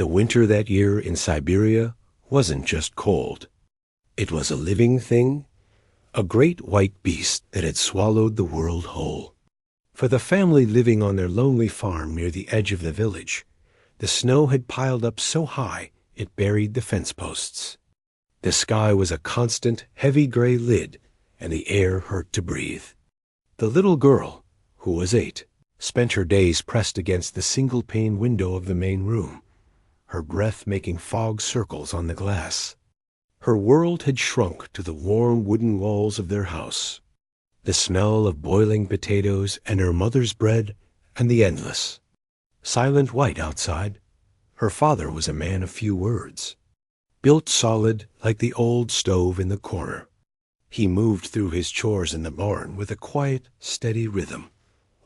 The winter that year in Siberia wasn't just cold. It was a living thing, a great white beast that had swallowed the world whole. For the family living on their lonely farm near the edge of the village, the snow had piled up so high it buried the fence posts. The sky was a constant, heavy gray lid, and the air hurt to breathe. The little girl, who was 8, spent her days pressed against the single-pane window of the main room, her breath making fog circles on the glass. Her world had shrunk to the warm wooden walls of their house, the smell of boiling potatoes and her mother's bread and the endless, silent white outside. Her father was a man of few words, built solid like the old stove in the corner. He moved through his chores in the barn with a quiet, steady rhythm,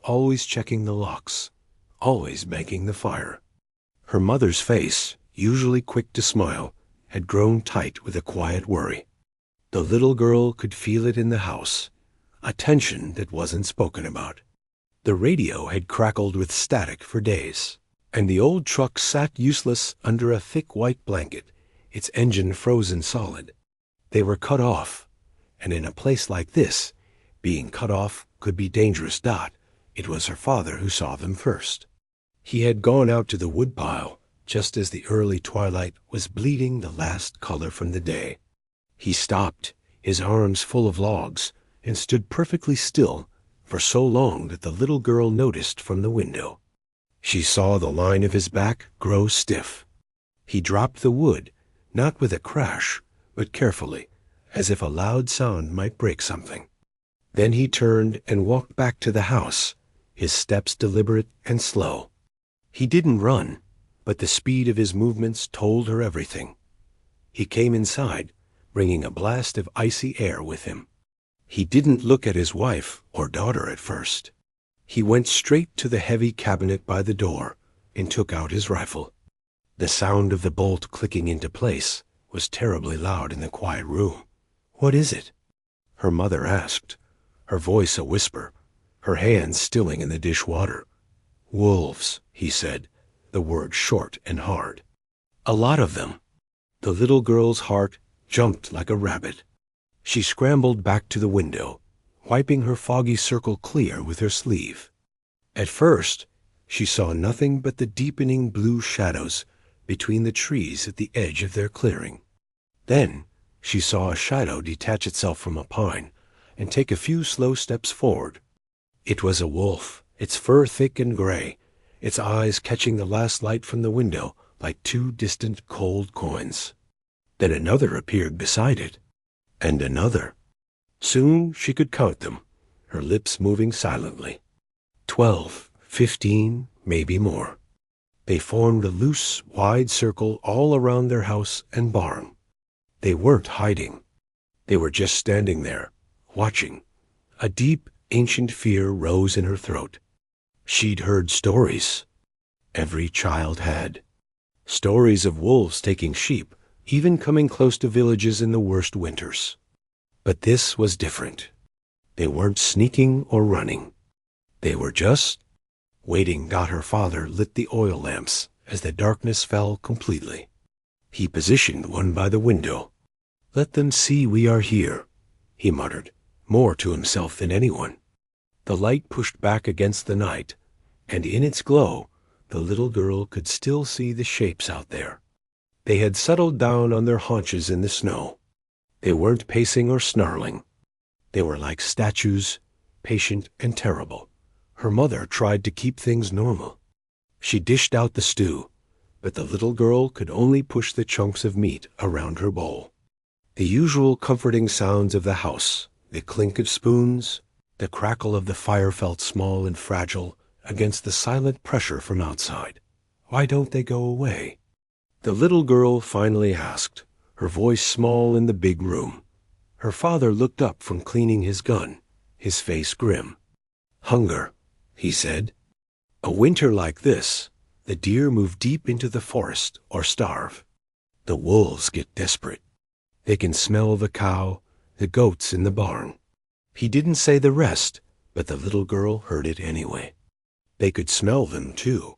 always checking the locks, always making the fire. Her mother's face, usually quick to smile, had grown tight with a quiet worry. The little girl could feel it in the house, a tension that wasn't spoken about. The radio had crackled with static for days, and the old truck sat useless under a thick white blanket, its engine frozen solid. They were cut off, and in a place like this, being cut off could be dangerous. It was her father who saw them first. He had gone out to the woodpile just as the early twilight was bleeding the last color from the day. He stopped, his arms full of logs, and stood perfectly still for so long that the little girl noticed from the window. She saw the line of his back grow stiff. He dropped the wood, not with a crash, but carefully, as if a loud sound might break something. Then he turned and walked back to the house, his steps deliberate and slow. He didn't run, but the speed of his movements told her everything. He came inside, bringing a blast of icy air with him. He didn't look at his wife or daughter at first. He went straight to the heavy cabinet by the door and took out his rifle. The sound of the bolt clicking into place was terribly loud in the quiet room. "What is it?" her mother asked, her voice a whisper, her hands stilling in the dishwater. "Wolves," he said, the word short and hard. "A lot of them." The little girl's heart jumped like a rabbit. She scrambled back to the window, wiping her foggy circle clear with her sleeve. At first, she saw nothing but the deepening blue shadows between the trees at the edge of their clearing. Then she saw a shadow detach itself from a pine and take a few slow steps forward. It was a wolf, its fur thick and gray, its eyes catching the last light from the window like 2 distant cold coins. Then another appeared beside it, and another. Soon she could count them, her lips moving silently. 12, 15, maybe more. They formed a loose, wide circle all around their house and barn. They weren't hiding. They were just standing there, watching. A deep, ancient fear rose in her throat. She'd heard stories. Every child had. Stories of wolves taking sheep, even coming close to villages in the worst winters. But this was different. They weren't sneaking or running. They were just waiting. Her father lit the oil lamps as the darkness fell completely. He positioned one by the window. "Let them see we are here," he muttered, more to himself than anyone. The light pushed back against the night, and in its glow, the little girl could still see the shapes out there. They had settled down on their haunches in the snow. They weren't pacing or snarling. They were like statues, patient and terrible. Her mother tried to keep things normal. She dished out the stew, but the little girl could only push the chunks of meat around her bowl. The usual comforting sounds of the house, the clink of spoons, the crackle of the fire felt small and fragile against the silent pressure from outside. "Why don't they go away?" the little girl finally asked, her voice small in the big room. Her father looked up from cleaning his gun, his face grim. "Hunger," he said. "A winter like this, the deer move deep into the forest or starve. The wolves get desperate. They can smell the cow, the goats in the barn." He didn't say the rest, but the little girl heard it anyway. They could smell them, too.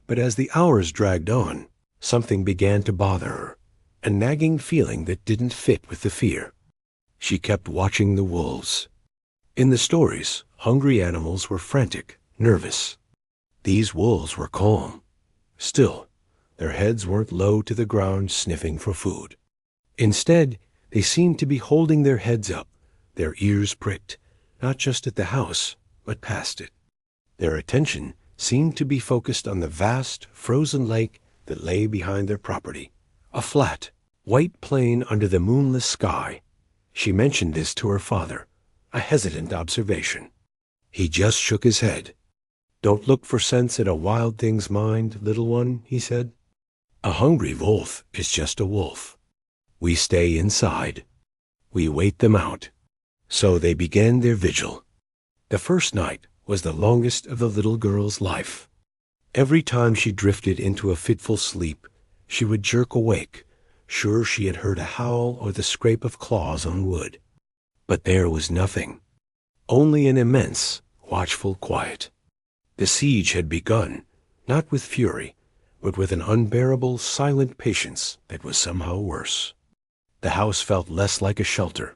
But as the hours dragged on, Something began to bother her, a nagging feeling that didn't fit with the fear. She kept watching the wolves. In the stories, hungry animals were frantic, nervous. These wolves were calm. Still, their heads weren't low to the ground sniffing for food. Instead, they seemed to be holding their heads up, their ears pricked, not just at the house, but past it. Their attention seemed to be focused on the vast, frozen lake that lay behind their property, a flat, white plain under the moonless sky. She mentioned this to her father, a hesitant observation. He just shook his head. "Don't look for sense in a wild thing's mind, little one," he said. "A hungry wolf is just a wolf. We stay inside. We wait them out." So they began their vigil. The first night was the longest of the little girl's life. Every time she drifted into a fitful sleep, she would jerk awake, sure she had heard a howl or the scrape of claws on wood. But there was nothing, only an immense, watchful quiet. The siege had begun, not with fury, but with an unbearable, silent patience that was somehow worse. The house felt less like a shelter,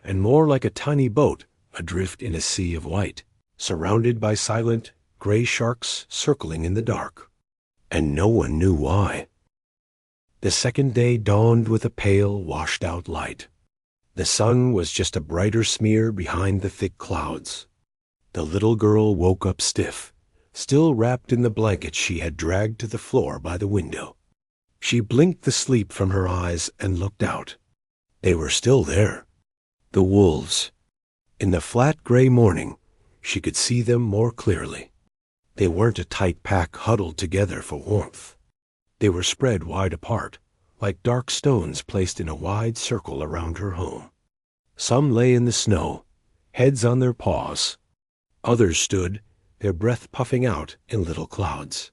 and more like a tiny boat adrift in a sea of white, surrounded by silent, gray sharks circling in the dark. And no one knew why. The second day dawned with a pale, washed-out light. The sun was just a brighter smear behind the thick clouds. The little girl woke up stiff, still wrapped in the blanket she had dragged to the floor by the window. She blinked the sleep from her eyes and looked out. They were still there. The wolves. In the flat gray morning, she could see them more clearly. They weren't a tight pack huddled together for warmth. They were spread wide apart, like dark stones placed in a wide circle around her home. Some lay in the snow, heads on their paws. Others stood, their breath puffing out in little clouds.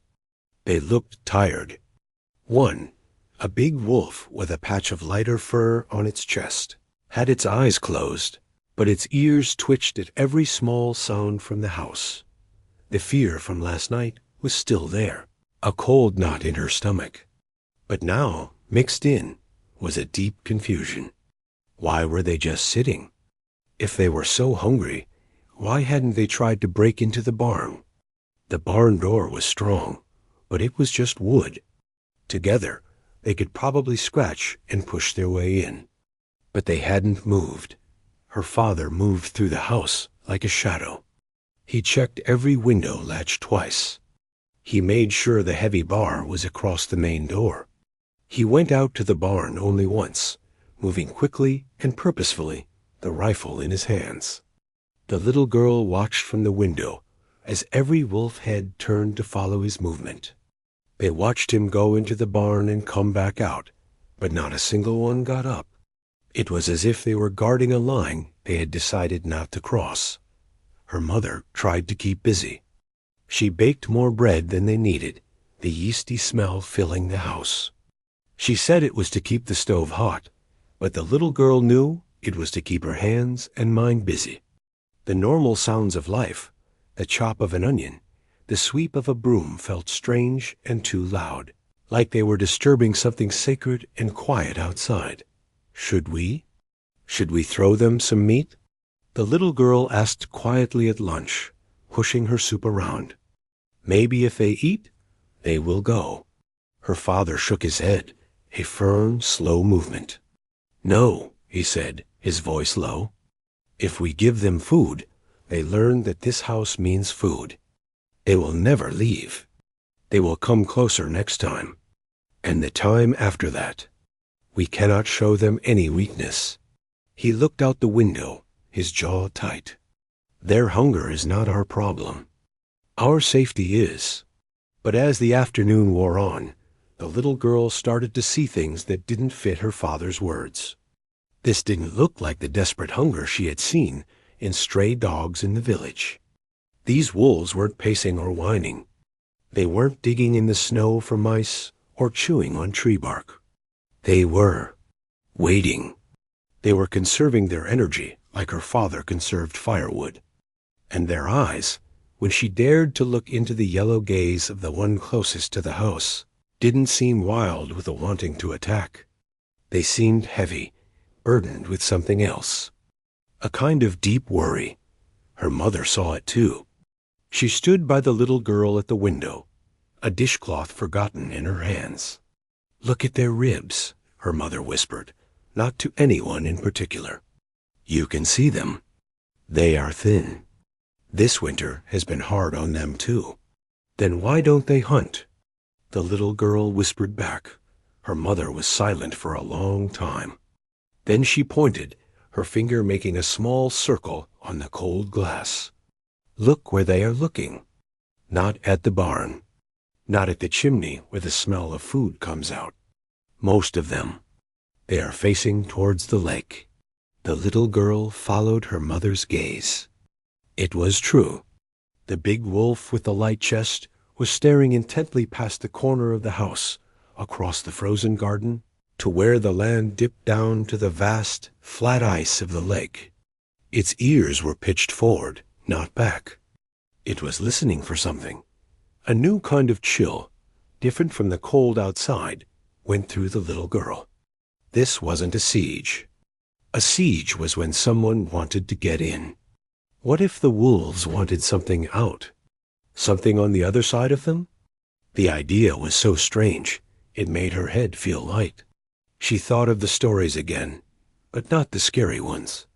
They looked tired. One, a big wolf with a patch of lighter fur on its chest, had its eyes closed, but its ears twitched at every small sound from the house. The fear from last night was still there, a cold knot in her stomach. But now, mixed in, was a deep confusion. Why were they just sitting? If they were so hungry, why hadn't they tried to break into the barn? The barn door was strong, but it was just wood. Together, they could probably scratch and push their way in. But they hadn't moved. Her father moved through the house like a shadow. He checked every window latch twice. He made sure the heavy bar was across the main door. He went out to the barn only once, moving quickly and purposefully, the rifle in his hands. The little girl watched from the window as every wolf head turned to follow his movement. They watched him go into the barn and come back out, but not a single one got up. It was as if they were guarding a line they had decided not to cross. Her mother tried to keep busy. She baked more bread than they needed, the yeasty smell filling the house. She said it was to keep the stove hot, but the little girl knew it was to keep her hands and mind busy. The normal sounds of life, the chop of an onion, the sweep of a broom felt strange and too loud, like they were disturbing something sacred and quiet outside. Should we? Should we throw them some meat? The little girl asked quietly at lunch, pushing her soup around. Maybe if they eat, they will go. Her father shook his head, a firm, slow movement. No, he said, his voice low. If we give them food, they learn that this house means food. They will never leave. They will come closer next time, and the time after that. We cannot show them any weakness. He looked out the window, his jaw tight. Their hunger is not our problem. Our safety is. But as the afternoon wore on, the little girl started to see things that didn't fit her father's words. This didn't look like the desperate hunger she had seen in stray dogs in the village. These wolves weren't pacing or whining. They weren't digging in the snow for mice or chewing on tree bark. They were waiting. They were conserving their energy like her father conserved firewood. And their eyes, when she dared to look into the yellow gaze of the one closest to the house, didn't seem wild with a wanting to attack. They seemed heavy, burdened with something else. A kind of deep worry. Her mother saw it too. She stood by the little girl at the window, a dishcloth forgotten in her hands. "Look at their ribs," her mother whispered, not to anyone in particular. "You can see them. They are thin. This winter has been hard on them too. Then why don't they hunt?" The little girl whispered back. Her mother was silent for a long time. Then she pointed, her finger making a small circle on the cold glass. "Look where they are looking. Not at the barn. Not at the chimney where the smell of food comes out. Most of them. They are facing towards the lake." The little girl followed her mother's gaze. It was true. The big wolf with the light chest was staring intently past the corner of the house, across the frozen garden, to where the land dipped down to the vast, flat ice of the lake. Its ears were pitched forward, not back. It was listening for something. A new kind of chill, different from the cold outside, went through the little girl. This wasn't a siege. A siege was when someone wanted to get in. What if the wolves wanted something out? Something on the other side of them? The idea was so strange, it made her head feel light. She thought of the stories again, but not the scary ones.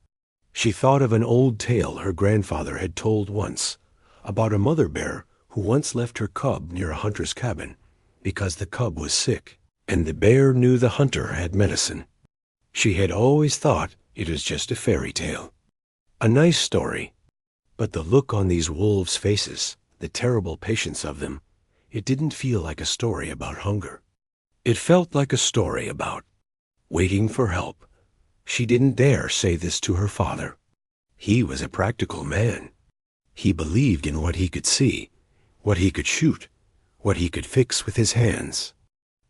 She thought of an old tale her grandfather had told once, about a mother bear who once left her cub near a hunter's cabin because the cub was sick, and the bear knew the hunter had medicine. She had always thought it was just a fairy tale. A nice story, but the look on these wolves' faces, the terrible patience of them, it didn't feel like a story about hunger. It felt like a story about waiting for help. She didn't dare say this to her father. He was a practical man. He believed in what he could see, what he could shoot, what he could fix with his hands.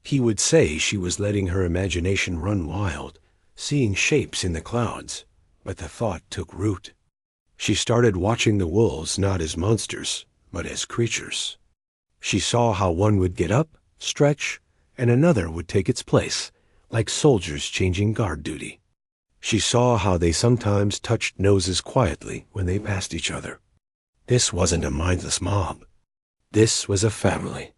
He would say she was letting her imagination run wild, seeing shapes in the clouds, but the thought took root. She started watching the wolves not as monsters, but as creatures. She saw how one would get up, stretch, and another would take its place, like soldiers changing guard duty. She saw how they sometimes touched noses quietly when they passed each other. This wasn't a mindless mob. This was a family.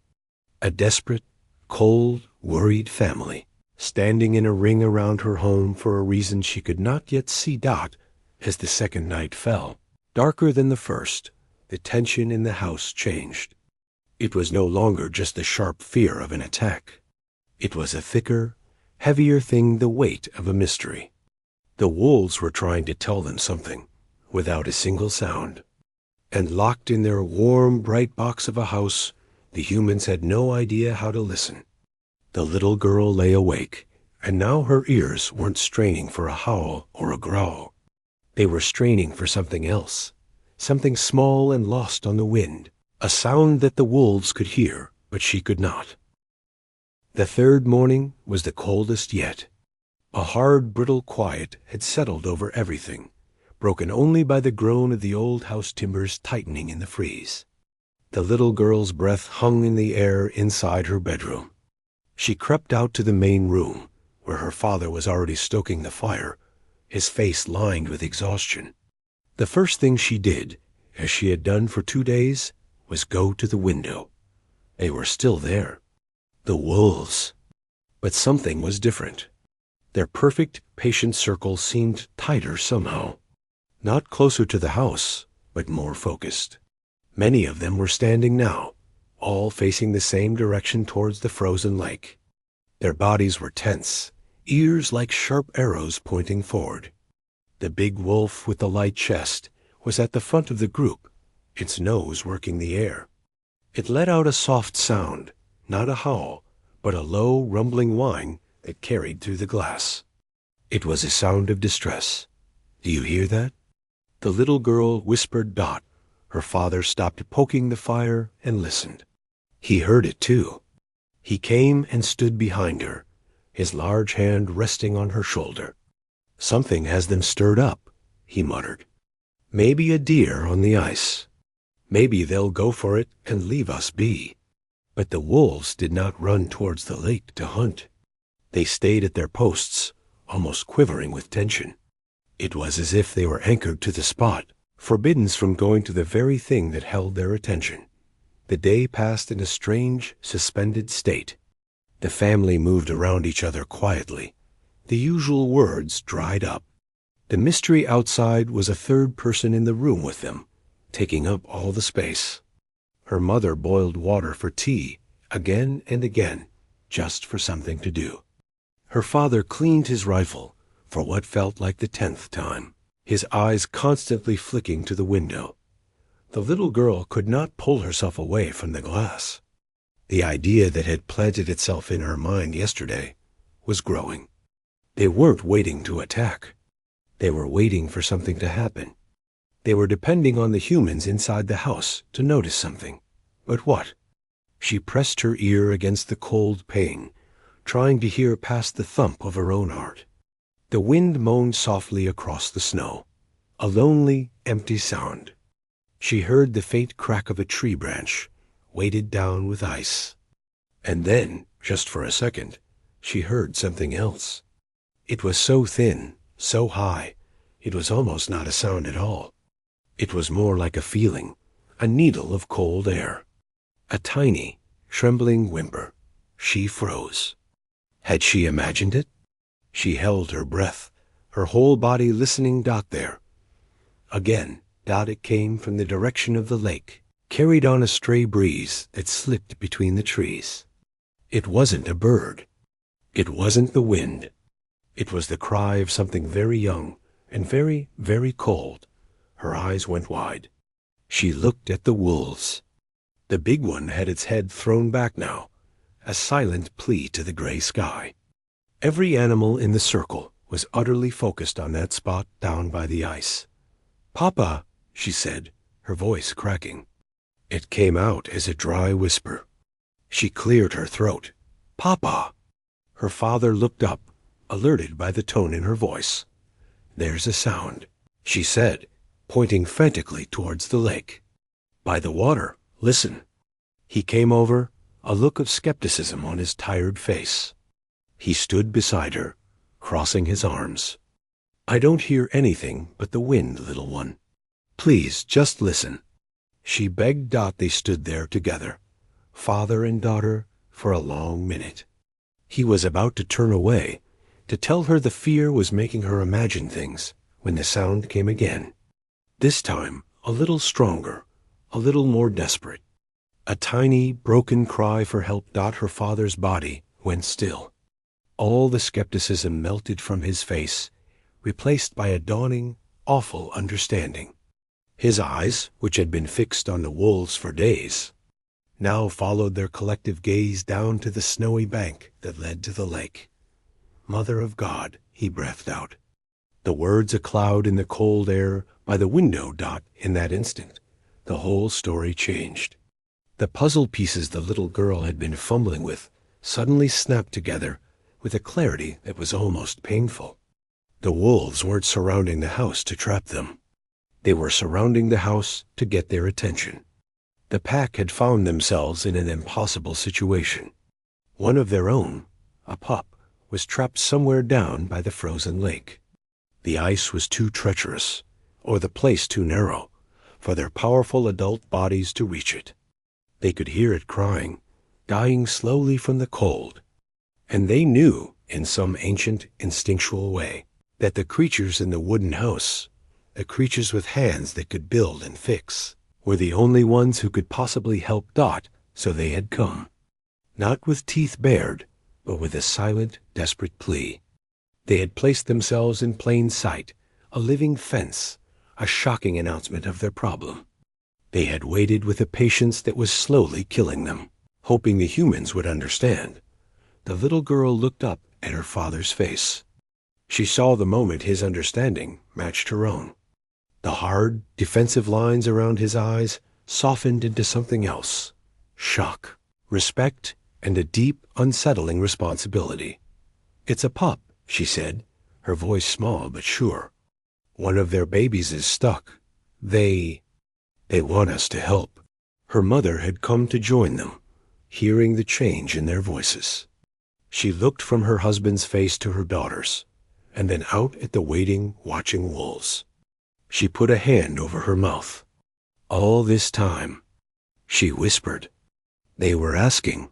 A desperate, cold, worried family, standing in a ring around her home for a reason she could not yet see. As the second night fell, darker than the first, the tension in the house changed. It was no longer just the sharp fear of an attack. It was a thicker, heavier thing, the weight of a mystery. The wolves were trying to tell them something, without a single sound. And locked in their warm, bright box of a house, the humans had no idea how to listen. The little girl lay awake, and now her ears weren't straining for a howl or a growl. They were straining for something else, something small and lost on the wind, a sound that the wolves could hear, but she could not. The third morning was the coldest yet. A hard, brittle quiet had settled over everything, broken only by the groan of the old house timbers tightening in the freeze. The little girl's breath hung in the air inside her bedroom. She crept out to the main room, where her father was already stoking the fire, his face lined with exhaustion. The first thing she did, as she had done for 2 days, was go to the window. They were still there. The wolves. But something was different. Their perfect, patient circle seemed tighter somehow. Not closer to the house, but more focused. Many of them were standing now, all facing the same direction towards the frozen lake. Their bodies were tense, ears like sharp arrows pointing forward. The big wolf with the light chest was at the front of the group, its nose working the air. It let out a soft sound, not a howl, but a low, rumbling whine that carried through the glass. It was a sound of distress. "Do you hear that?" The little girl whispered. Her father stopped poking the fire and listened. He heard it too. He came and stood behind her, his large hand resting on her shoulder. "Something has them stirred up," he muttered. "Maybe a deer on the ice. Maybe they'll go for it and leave us be." But the wolves did not run towards the lake to hunt. They stayed at their posts, almost quivering with tension. It was as if they were anchored to the spot, forbidden from going to the very thing that held their attention. The day passed in a strange, suspended state. The family moved around each other quietly. The usual words dried up. The mystery outside was a third person in the room with them, taking up all the space. Her mother boiled water for tea, again and again, just for something to do. Her father cleaned his rifle, for what felt like the 10th time, his eyes constantly flicking to the window. The little girl could not pull herself away from the glass. The idea that had planted itself in her mind yesterday was growing. They weren't waiting to attack. They were waiting for something to happen. They were depending on the humans inside the house to notice something. But what? She pressed her ear against the cold pane, trying to hear past the thump of her own heart. The wind moaned softly across the snow, a lonely, empty sound. She heard the faint crack of a tree branch, weighted down with ice. And then, just for a second, she heard something else. It was so thin, so high, it was almost not a sound at all. It was more like a feeling, a needle of cold air. A tiny, trembling whimper. She froze. Had she imagined it? She held her breath, her whole body listening. There. Again, it came from the direction of the lake, carried on a stray breeze that slipped between the trees. It wasn't a bird. It wasn't the wind. It was the cry of something very young and very, very cold. Her eyes went wide. She looked at the wolves. The big one had its head thrown back now, a silent plea to the gray sky. Every animal in the circle was utterly focused on that spot down by the ice. "Papa," she said, her voice cracking. It came out as a dry whisper. She cleared her throat. "Papa!" Her father looked up, alerted by the tone in her voice. "There's a sound," she said, pointing frantically towards the lake. "By the water. Listen." He came over, a look of skepticism on his tired face. He stood beside her, crossing his arms. "I don't hear anything but the wind, little one. Please, just listen." She begged. They stood there together, father and daughter, for a long minute. He was about to turn away, to tell her the fear was making her imagine things, when the sound came again. This time, a little stronger, a little more desperate. A tiny, broken cry for help. Her father's body went still. All the skepticism melted from his face, replaced by a dawning, awful understanding. His eyes, which had been fixed on the wolves for days, now followed their collective gaze down to the snowy bank that led to the lake. "Mother of God," he breathed out. The words a cloud in the cold air by the window. In that instant, the whole story changed. The puzzle pieces the little girl had been fumbling with suddenly snapped together with a clarity that was almost painful. The wolves weren't surrounding the house to trap them. They were surrounding the house to get their attention. The pack had found themselves in an impossible situation. One of their own, a pup, was trapped somewhere down by the frozen lake. The ice was too treacherous, or the place too narrow, for their powerful adult bodies to reach it. They could hear it crying, dying slowly from the cold. And they knew, in some ancient, instinctual way, that the creatures in the wooden house, the creatures with hands that could build and fix, were the only ones who could possibly help. So they had come. Not with teeth bared, but with a silent, desperate plea. They had placed themselves in plain sight, a living fence, a shocking announcement of their problem. They had waited with a patience that was slowly killing them, hoping the humans would understand. The little girl looked up at her father's face. She saw the moment his understanding matched her own. The hard, defensive lines around his eyes softened into something else: shock, respect, and a deep, unsettling responsibility. "It's a pup," she said, her voice small but sure. "One of their babies is stuck. They want us to help." Her mother had come to join them. hearing the change in their voices. She looked from her husband's face to her daughter's, and then out at the waiting, watching wolves. She put a hand over her mouth. All this time, she whispered, they were asking.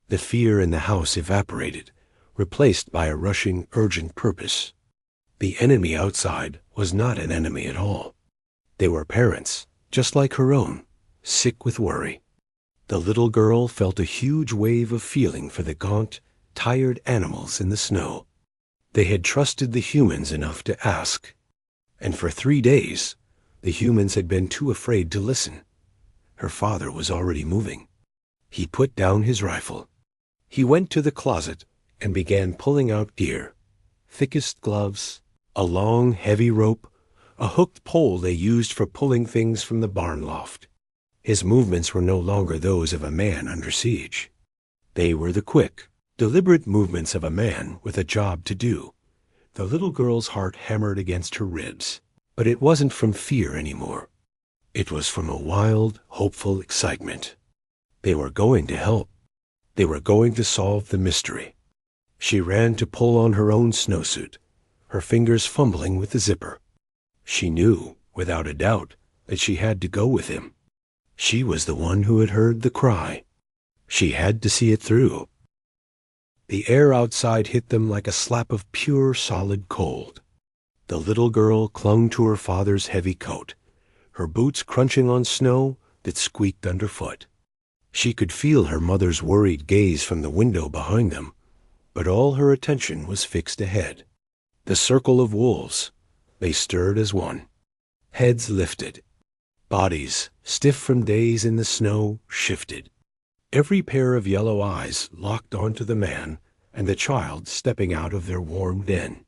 The fear in the house evaporated, replaced by a rushing, urgent purpose. The enemy outside was not an enemy at all. They were parents, just like her own, sick with worry. The little girl felt a huge wave of feeling for the gaunt, tired animals in the snow. They had trusted the humans enough to ask, and for 3 days, the humans had been too afraid to listen. Her father was already moving. He put down his rifle. He went to the closet and began pulling out gear. Thickest gloves, a long, heavy rope, a hooked pole they used for pulling things from the barn loft. His movements were no longer those of a man under siege. They were the quick, deliberate movements of a man with a job to do. The little girl's heart hammered against her ribs, but it wasn't from fear anymore. It was from a wild, hopeful excitement. They were going to help. They were going to solve the mystery. She ran to pull on her own snowsuit, her fingers fumbling with the zipper. She knew, without a doubt, that she had to go with him. She was the one who had heard the cry. She had to see it through. The air outside hit them like a slap of pure, solid cold. The little girl clung to her father's heavy coat, her boots crunching on snow that squeaked underfoot. She could feel her mother's worried gaze from the window behind them, but all her attention was fixed ahead. The circle of wolves, they stirred as one. Heads lifted. Bodies, stiff from days in the snow, shifted. Every pair of yellow eyes locked onto the man and the child stepping out of their warm den.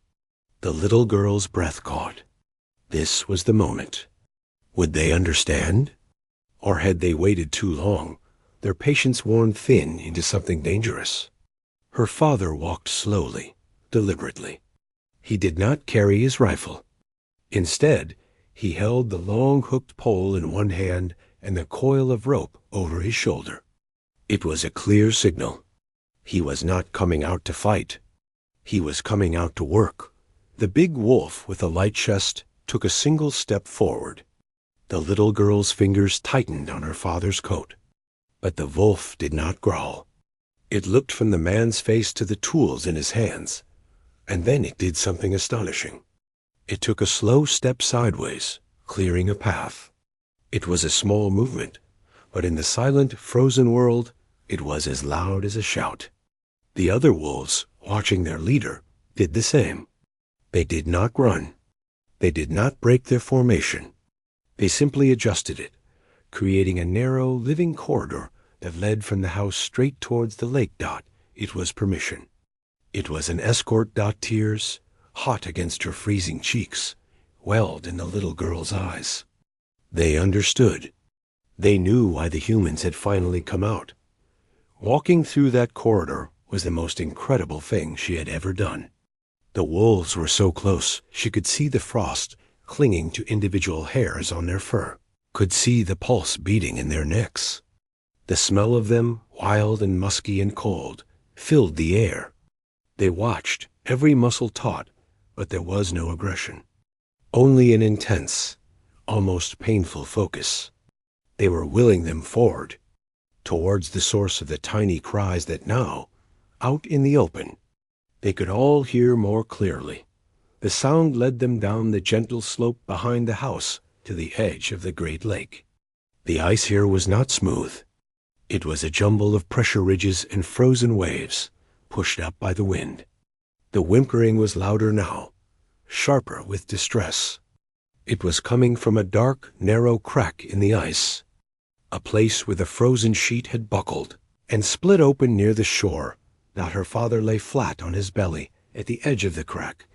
The little girl's breath caught. This was the moment. Would they understand? Or had they waited too long, their patience worn thin into something dangerous? Her father walked slowly, deliberately. He did not carry his rifle. Instead, he held the long hooked pole in one hand and the coil of rope over his shoulder. It was a clear signal. He was not coming out to fight. He was coming out to work. The big wolf with the light chest took a single step forward. The little girl's fingers tightened on her father's coat. But the wolf did not growl. It looked from the man's face to the tools in his hands, and then it did something astonishing. It took a slow step sideways, clearing a path. It was a small movement, but in the silent, frozen world, it was as loud as a shout. The other wolves, watching their leader, did the same. They did not run. They did not break their formation. They simply adjusted it, creating a narrow, living corridor that led from the house straight towards the lake. It was permission. It was an escort. Tears, hot against her freezing cheeks, welled in the little girl's eyes. They understood. They knew why the humans had finally come out. Walking through that corridor was the most incredible thing she had ever done. The wolves were so close she could see the frost clinging to individual hairs on their fur, could see the pulse beating in their necks. The smell of them, wild and musky and cold, filled the air. They watched, every muscle taut, but there was no aggression. Only an intense, almost painful focus. They were willing them forward, towards the source of the tiny cries that now, out in the open, they could all hear more clearly. The sound led them down the gentle slope behind the house to the edge of the great lake. The ice here was not smooth. It was a jumble of pressure ridges and frozen waves, pushed up by the wind. The whimpering was louder now, sharper with distress. It was coming from a dark, narrow crack in the ice, a place where the frozen sheet had buckled and split open near the shore. Now her father lay flat on his belly at the edge of the crack,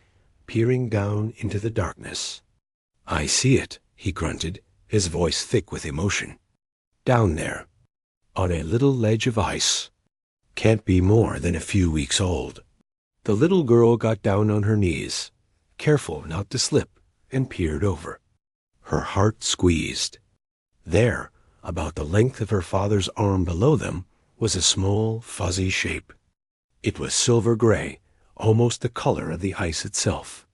peering down into the darkness. "I see it," he grunted, his voice thick with emotion. "Down there, on a little ledge of ice. Can't be more than a few weeks old." The little girl got down on her knees, careful not to slip, and peered over. Her heart squeezed. There, about the length of her father's arm below them, was a small, fuzzy shape. It was silver gray, almost the color of the ice itself.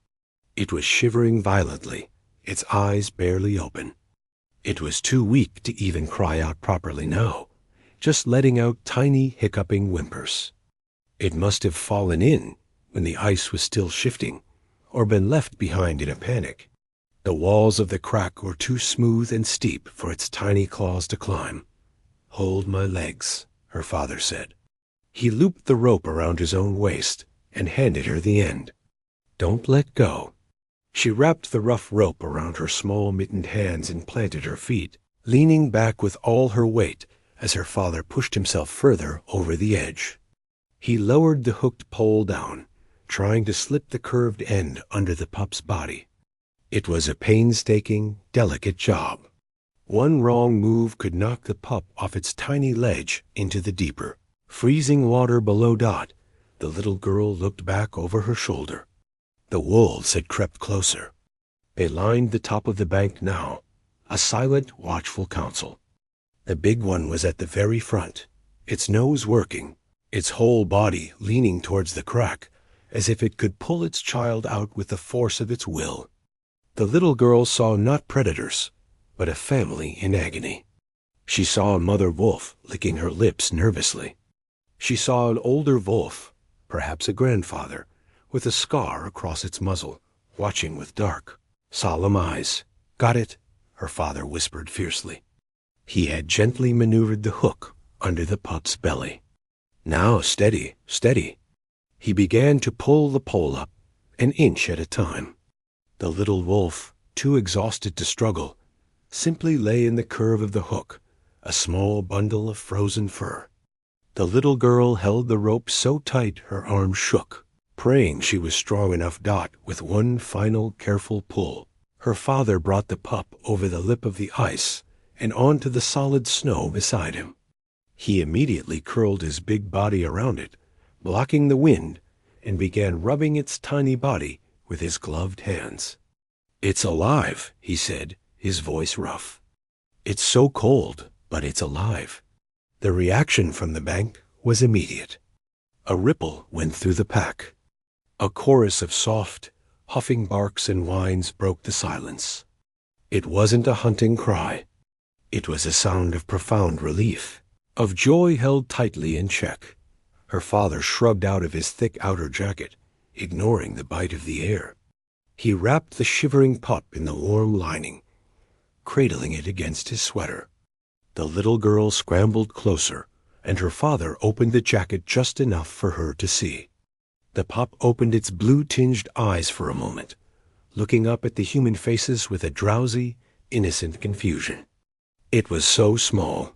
It was shivering violently, its eyes barely open. It was too weak to even cry out properly now, just letting out tiny hiccuping whimpers. It must have fallen in when the ice was still shifting, or been left behind in a panic. The walls of the crack were too smooth and steep for its tiny claws to climb. "Hold my legs," her father said. He looped the rope around his own waist and handed her the end. "Don't let go." She wrapped the rough rope around her small mittened hands and planted her feet, leaning back with all her weight as her father pushed himself further over the edge. He lowered the hooked pole down, trying to slip the curved end under the pup's body. It was a painstaking, delicate job. One wrong move could knock the pup off its tiny ledge into the deeper, freezing water below Dot. The little girl looked back over her shoulder. The wolves had crept closer. They lined the top of the bank now, a silent, watchful council. The big one was at the very front, its nose working, its whole body leaning towards the crack, as if it could pull its child out with the force of its will. The little girl saw not predators, but a family in agony. She saw a mother wolf licking her lips nervously. She saw an older wolf, perhaps a grandfather, with a scar across its muzzle, watching with dark, solemn eyes. "Got it?" her father whispered fiercely. He had gently maneuvered the hook under the pup's belly. "Now steady, steady." He began to pull the pole up, an inch at a time. The little wolf, too exhausted to struggle, simply lay in the curve of the hook, a small bundle of frozen fur. The little girl held the rope so tight her arms shook, praying she was strong enough. Dot with one final careful pull. Her father brought the pup over the lip of the ice and onto the solid snow beside him. He immediately curled his big body around it, blocking the wind, and began rubbing its tiny body with his gloved hands. "It's alive," he said, his voice rough. "It's so cold, but it's alive." The reaction from the bank was immediate. A ripple went through the pack. A chorus of soft, huffing barks and whines broke the silence. It wasn't a hunting cry. It was a sound of profound relief, of joy held tightly in check. Her father shrugged out of his thick outer jacket, ignoring the bite of the air. He wrapped the shivering pup in the warm lining, cradling it against his sweater. The little girl scrambled closer, and her father opened the jacket just enough for her to see. The pup opened its blue-tinged eyes for a moment, looking up at the human faces with a drowsy, innocent confusion. It was so small.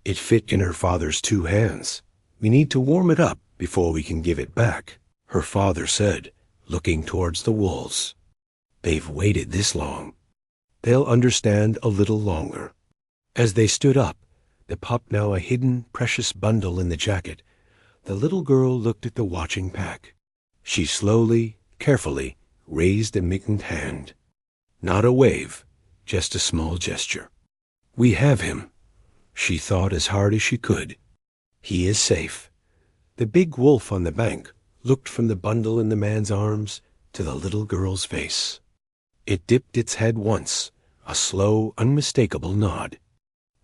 It fit in her father's 2 hands. "We need to warm it up before we can give it back," her father said, looking towards the wolves. "They've waited this long. They'll understand a little longer." As they stood up, the pup now a hidden, precious bundle in the jacket, the little girl looked at the watching pack. She slowly, carefully raised a mittened hand. Not a wave, just a small gesture. "We have him," she thought as hard as she could. "He is safe." The big wolf on the bank looked from the bundle in the man's arms to the little girl's face. It dipped its head once, a slow, unmistakable nod.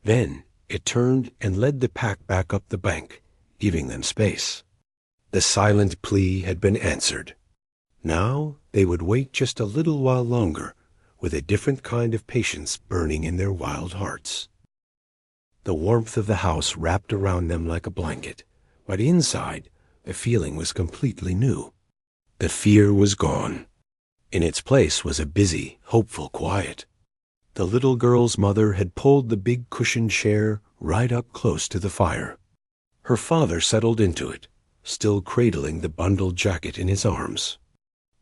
Then it turned and led the pack back up the bank, giving them space. The silent plea had been answered. Now they would wait just a little while longer, with a different kind of patience burning in their wild hearts. The warmth of the house wrapped around them like a blanket, but inside the feeling was completely new. The fear was gone. In its place was a busy, hopeful quiet. The little girl's mother had pulled the big cushioned chair right up close to the fire. Her father settled into it, still cradling the bundled jacket in his arms.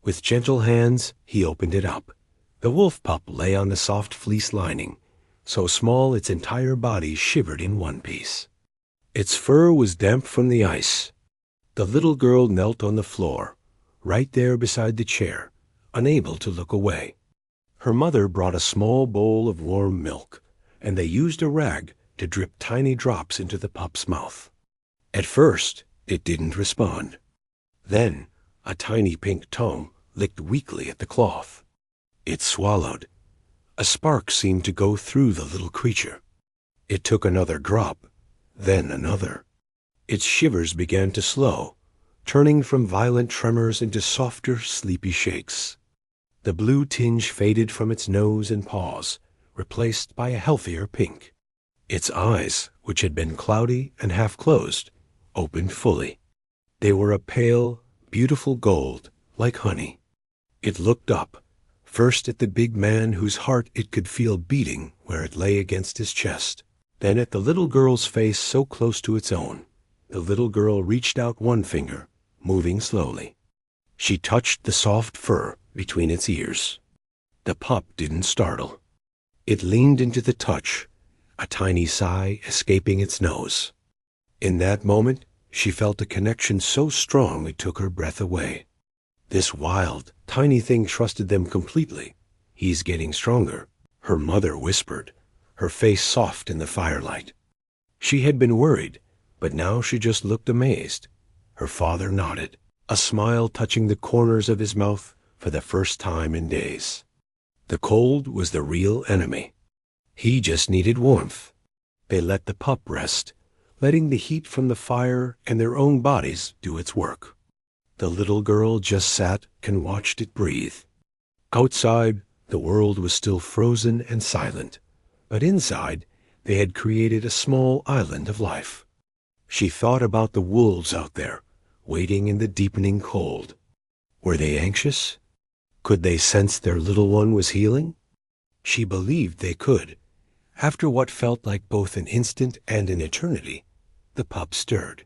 With gentle hands, he opened it up. The wolf pup lay on the soft fleece lining, so small its entire body shivered in one piece. Its fur was damp from the ice. The little girl knelt on the floor, right there beside the chair, unable to look away. Her mother brought a small bowl of warm milk, and they used a rag to drip tiny drops into the pup's mouth. At first, it didn't respond. Then, a tiny pink tongue licked weakly at the cloth. It swallowed. A spark seemed to go through the little creature. It took another drop, then another. Its shivers began to slow, turning from violent tremors into softer, sleepy shakes. The blue tinge faded from its nose and paws, replaced by a healthier pink. Its eyes, which had been cloudy and half closed, opened fully. They were a pale, beautiful gold, like honey. It looked up, first at the big man whose heart it could feel beating where it lay against his chest, then at the little girl's face so close to its own. The little girl reached out one finger, moving slowly. She touched the soft fur between its ears. The pup didn't startle. It leaned into the touch, a tiny sigh escaping its nose. In that moment, she felt a connection so strong it took her breath away. This wild, tiny thing trusted them completely. He's getting stronger, her mother whispered, her face soft in the firelight. She had been worried, but now she just looked amazed. Her father nodded, a smile touching the corners of his mouth for the first time in days. The cold was the real enemy. He just needed warmth. They let the pup rest, letting the heat from the fire and their own bodies do its work. The little girl just sat and watched it breathe. Outside, the world was still frozen and silent, but inside, they had created a small island of life. She thought about the wolves out there, waiting in the deepening cold. Were they anxious? Could they sense their little one was healing? She believed they could. After what felt like both an instant and an eternity, the pup stirred.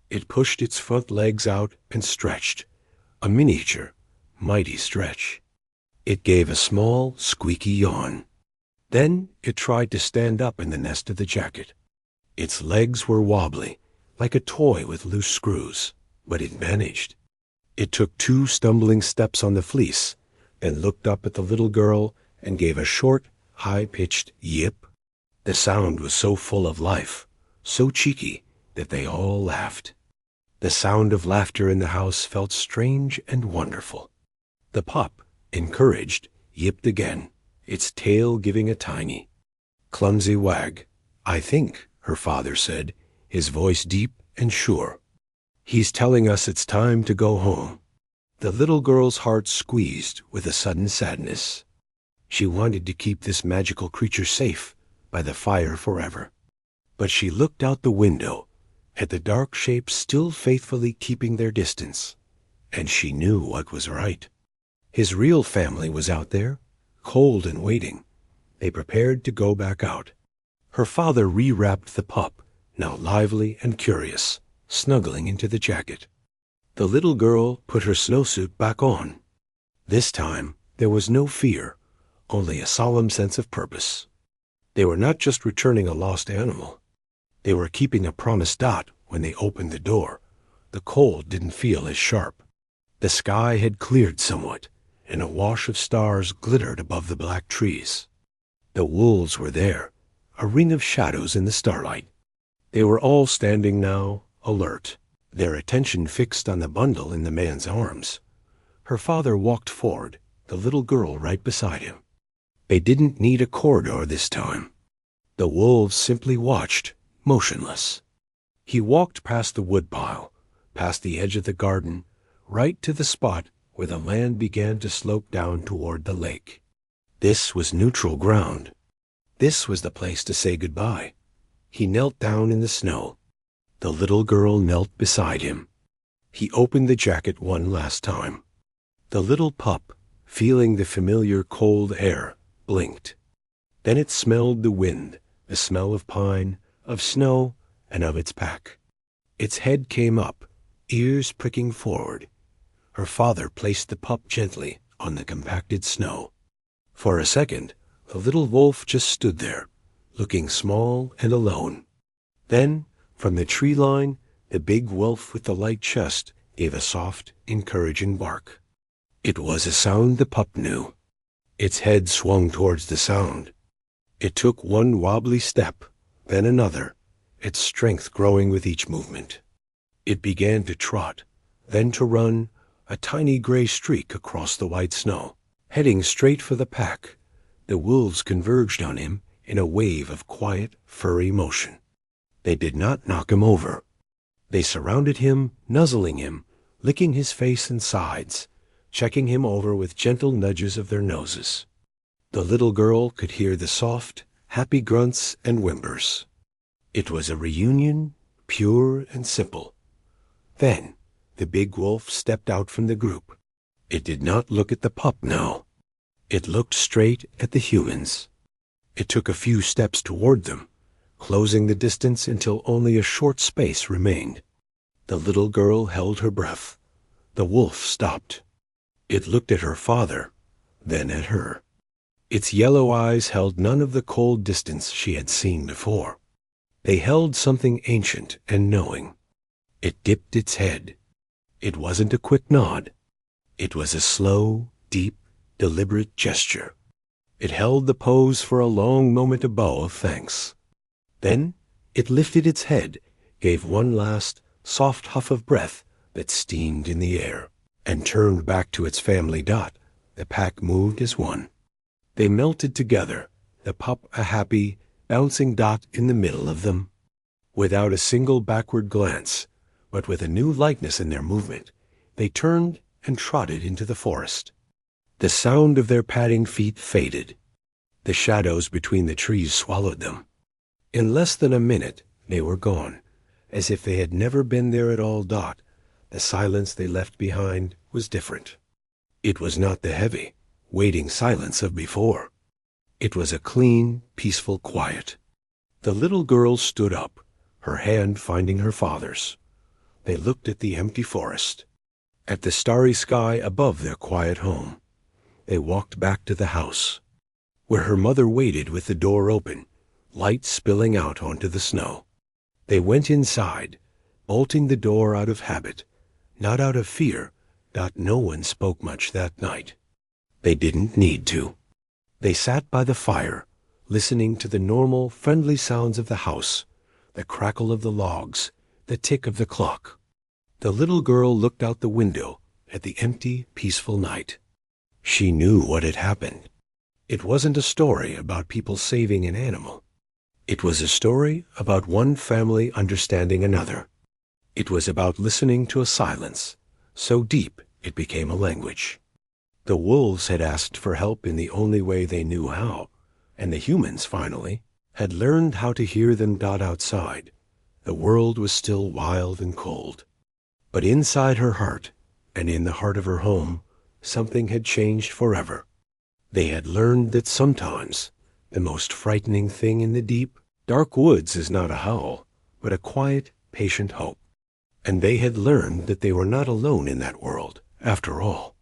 It pushed its front legs out and stretched, a miniature, mighty stretch. It gave a small, squeaky yawn. Then it tried to stand up in the nest of the jacket. Its legs were wobbly, like a toy with loose screws, but it managed. It took 2 stumbling steps on the fleece, then looked up at the little girl and gave a short, high-pitched yip. The sound was so full of life, so cheeky, that they all laughed. The sound of laughter in the house felt strange and wonderful. The pup, encouraged, yipped again, its tail giving a tiny, clumsy wag. "I think," her father said, his voice deep and sure. "He's telling us it's time to go home." The little girl's heart squeezed with a sudden sadness. She wanted to keep this magical creature safe by the fire forever. But she looked out the window at the dark shapes still faithfully keeping their distance, and she knew what was right. His real family was out there, cold and waiting. They prepared to go back out. Her father rewrapped the pup, now lively and curious, snuggling into the jacket. The little girl put her snowsuit back on. This time, there was no fear, only a solemn sense of purpose. They were not just returning a lost animal. They were keeping a promised dot when they opened the door. The cold didn't feel as sharp. The sky had cleared somewhat, and a wash of stars glittered above the black trees. The wolves were there, a ring of shadows in the starlight. They were all standing now, alert, their attention fixed on the bundle in the man's arms. Her father walked forward, the little girl right beside him. They didn't need a corridor this time. The wolves simply watched, motionless. He walked past the woodpile, past the edge of the garden, right to the spot where the land began to slope down toward the lake. This was neutral ground. This was the place to say goodbye. He knelt down in the snow. The little girl knelt beside him. He opened the jacket one last time. The little pup, feeling the familiar cold air, blinked. Then it smelled the wind, the smell of pine, of snow, and of its pack. Its head came up, ears pricking forward. Her father placed the pup gently on the compacted snow. For a second, the little wolf just stood there, looking small and alone. Then, from the tree line, the big wolf with the light chest gave a soft, encouraging bark. It was a sound the pup knew. Its head swung towards the sound. It took one wobbly step, then another, its strength growing with each movement. It began to trot, then to run, a tiny gray streak across the white snow. Heading straight for the pack, the wolves converged on him in a wave of quiet, furry motion. They did not knock him over. They surrounded him, nuzzling him, licking his face and sides, checking him over with gentle nudges of their noses. The little girl could hear the soft, happy grunts and whimpers. It was a reunion, pure and simple. Then the big wolf stepped out from the group. It did not look at the pup now. It looked straight at the humans. It took a few steps toward them, closing the distance until only a short space remained. The little girl held her breath. The wolf stopped. It looked at her father, then at her. Its yellow eyes held none of the cold distance she had seen before. They held something ancient and knowing. It dipped its head. It wasn't a quick nod. It was a slow, deep, deliberate gesture. It held the pose for a long moment, a bow of thanks. Then it lifted its head, gave one last, soft huff of breath that steamed in the air, and turned back to its family. The pack moved as one. They melted together, the pup a happy, bouncing dot in the middle of them. Without a single backward glance, but with a new lightness in their movement, they turned and trotted into the forest. The sound of their padding feet faded. The shadows between the trees swallowed them. In less than a minute, they were gone, as if they had never been there at all. The silence they left behind was different. It was not the heavy, waiting silence of before. It was a clean, peaceful quiet. The little girl stood up, her hand finding her father's. They looked at the empty forest, at the starry sky above their quiet home. They walked back to the house, where her mother waited with the door open, light spilling out onto the snow. They went inside, bolting the door out of habit, not out of fear. No one spoke much that night. They didn't need to. They sat by the fire, listening to the normal, friendly sounds of the house, the crackle of the logs, the tick of the clock. The little girl looked out the window at the empty, peaceful night. She knew what had happened. It wasn't a story about people saving an animal. It was a story about one family understanding another. It was about listening to a silence, so deep it became a language. The wolves had asked for help in the only way they knew how, and the humans, finally, had learned how to hear them. Outside, the world was still wild and cold. But inside her heart, and in the heart of her home, something had changed forever. They had learned that sometimes the most frightening thing in the deep, dark woods is not a howl, but a quiet, patient hope. And they had learned that they were not alone in that world, after all.